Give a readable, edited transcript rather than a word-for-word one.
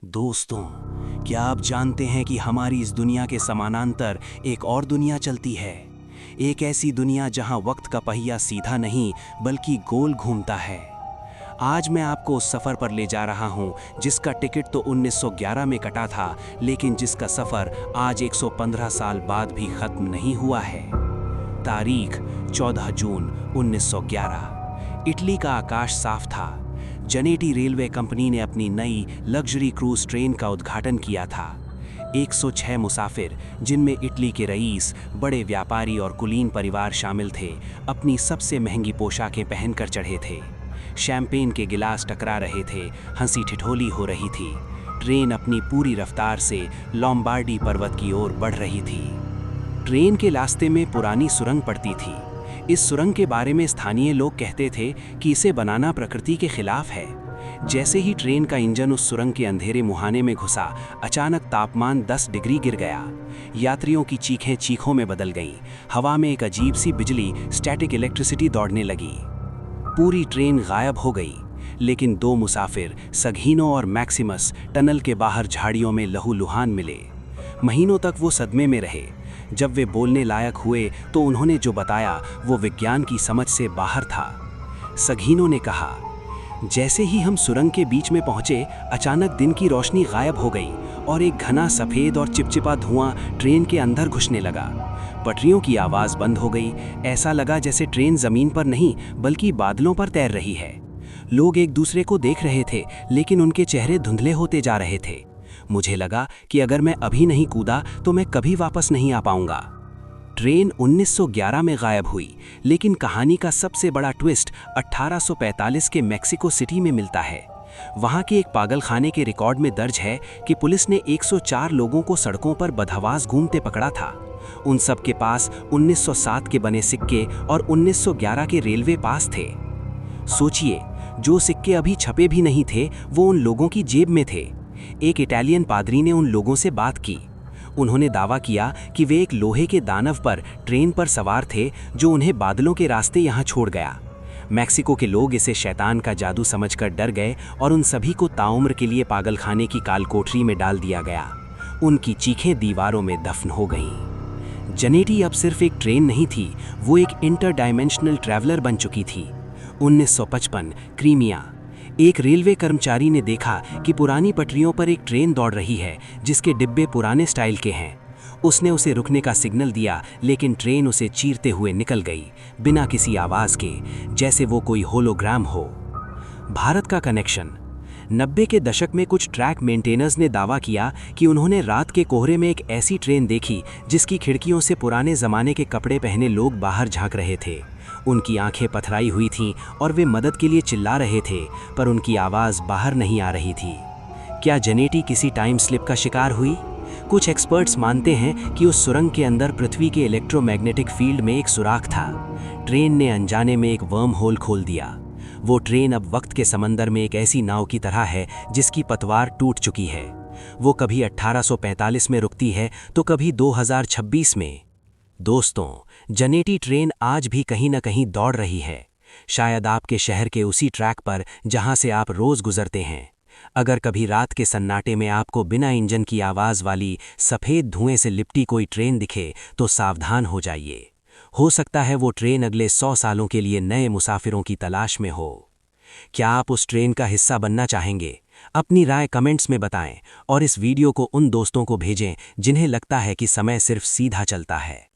दोस्तों, क्या आप जानते हैं कि हमारी इस दुनिया के समानांतर एक और दुनिया चलती है। एक ऐसी दुनिया जहां वक्त का पहिया सीधा नहीं बल्कि गोल घूमता है। आज मैं आपको उस सफ़र पर ले जा रहा हूं जिसका टिकट तो 1911 में कटा था, लेकिन जिसका सफ़र आज 115 साल बाद भी ख़त्म नहीं हुआ है। तारीख 14 जून 1911। इटली का आकाश साफ था। जनेटी रेलवे कंपनी ने अपनी नई लग्जरी क्रूज ट्रेन का उद्घाटन किया था। 106 मुसाफिर, जिनमें इटली के रईस, बड़े व्यापारी और कुलीन परिवार शामिल थे, अपनी सबसे महंगी पोशाकें पहनकर चढ़े थे। शैंपेन के गिलास टकरा रहे थे, हंसी ठिठोली हो रही थी। ट्रेन अपनी पूरी रफ्तार से लोम्बार्डी पर्वत की ओर बढ़ रही थी। ट्रेन के रास्ते में पुरानी सुरंग पड़ती थी। इस सुरंग के बारे में स्थानीय लोग कहते थे कि इसे बनाना प्रकृति के खिलाफ है। जैसे ही ट्रेन का इंजन उस सुरंग के अंधेरे मुहाने में घुसा, अचानक तापमान 10 डिग्री गिर गया। यात्रियों की चीखें चीखों में बदल गईं। हवा में एक अजीब सी बिजली, स्टैटिक इलेक्ट्रिसिटी दौड़ने लगी। पूरी ट्रेन गायब हो गई, लेकिन दो मुसाफिर, सघीनो और मैक्सिमस, टनल के बाहर झाड़ियों में लहूलुहान मिले। महीनों तक वो सदमे में रहे। जब वे बोलने लायक हुए तो उन्होंने जो बताया वो विज्ञान की समझ से बाहर था। सघीनो ने कहा, जैसे ही हम सुरंग के बीच में पहुंचे, अचानक दिन की रोशनी गायब हो गई और एक घना सफ़ेद और चिपचिपा धुआं ट्रेन के अंदर घुसने लगा। पटरियों की आवाज़ बंद हो गई। ऐसा लगा जैसे ट्रेन ज़मीन पर नहीं बल्कि बादलों पर तैर रही है। लोग एक दूसरे को देख रहे थे, लेकिन उनके चेहरे धुंधले होते जा रहे थे। मुझे लगा कि अगर मैं अभी नहीं कूदा तो मैं कभी वापस नहीं आ पाऊंगा। ट्रेन 1911 में गायब हुई, लेकिन कहानी का सबसे बड़ा ट्विस्ट 1845 के मेक्सिको सिटी में मिलता है। वहां के एक पागलखाने के रिकॉर्ड में दर्ज है कि पुलिस ने 104 लोगों को सड़कों पर बदहवास घूमते पकड़ा था। उन सब के पास 1907 के बने सिक्के और 1911 के रेलवे पास थे। सोचिए, जो सिक्के अभी छपे भी नहीं थे वो उन लोगों की जेब में थे। एक इटालियन पादरी ने उन लोगों से बात की। उन्होंने दावा किया कि वे एक लोहे के दानव पर ट्रेन पर सवार थे जो उन्हें बादलों के रास्ते यहाँ छोड़ गया। मैक्सिको के लोग इसे शैतान का जादू समझकर डर गए और उन सभी को ताउम्र के लिए पागलखाने की कालकोठरी में डाल दिया गया। उनकी चीखें दीवारों में दफन हो गईं। जनेटी अब सिर्फ एक ट्रेन नहीं थी, वो एक इंटर डायमेंशनल ट्रैवलर बन चुकी थी। 1955 क्रीमिया। एक रेलवे कर्मचारी ने देखा कि पुरानी पटरियों पर एक ट्रेन दौड़ रही है जिसके डिब्बे पुराने स्टाइल के हैं। उसने उसे रुकने का सिग्नल दिया, लेकिन ट्रेन उसे चीरते हुए निकल गई, बिना किसी आवाज़ के, जैसे वो कोई होलोग्राम हो। भारत का कनेक्शन। 90 के दशक में कुछ ट्रैक मेंटेनर्स ने दावा किया कि उन्होंने रात के कोहरे में एक ऐसी ट्रेन देखी जिसकी खिड़कियों से पुराने ज़माने के कपड़े पहने लोग बाहर झांक रहे थे। उनकी आंखें पथराई हुई थीं और वे मदद के लिए चिल्ला रहे थे, पर उनकी आवाज़ बाहर नहीं आ रही थी। क्या जनेटी किसी टाइम स्लिप का शिकार हुई? कुछ एक्सपर्ट्स मानते हैं कि उस सुरंग के अंदर पृथ्वी के इलेक्ट्रोमैग्नेटिक फील्ड में एक सुराख था। ट्रेन ने अनजाने में एक वर्म होल खोल दिया। वो ट्रेन अब वक्त के समंदर में एक ऐसी नाव की तरह है जिसकी पतवार टूट चुकी है। वो कभी 1845 में रुकती है तो कभी 2026 में। दोस्तों, जनेटी ट्रेन आज भी कहीं न कहीं दौड़ रही है, शायद आपके शहर के उसी ट्रैक पर जहां से आप रोज गुजरते हैं। अगर कभी रात के सन्नाटे में आपको बिना इंजन की आवाज़ वाली सफ़ेद धुएं से लिपटी कोई ट्रेन दिखे तो सावधान हो जाइए। हो सकता है वो ट्रेन अगले 100 सालों के लिए नए मुसाफिरों की तलाश में हो। क्या आप उस ट्रेन का हिस्सा बनना चाहेंगे? अपनी राय कमेंट्स में बताएं और इस वीडियो को उन दोस्तों को भेजें जिन्हें लगता है कि समय सिर्फ सीधा चलता है।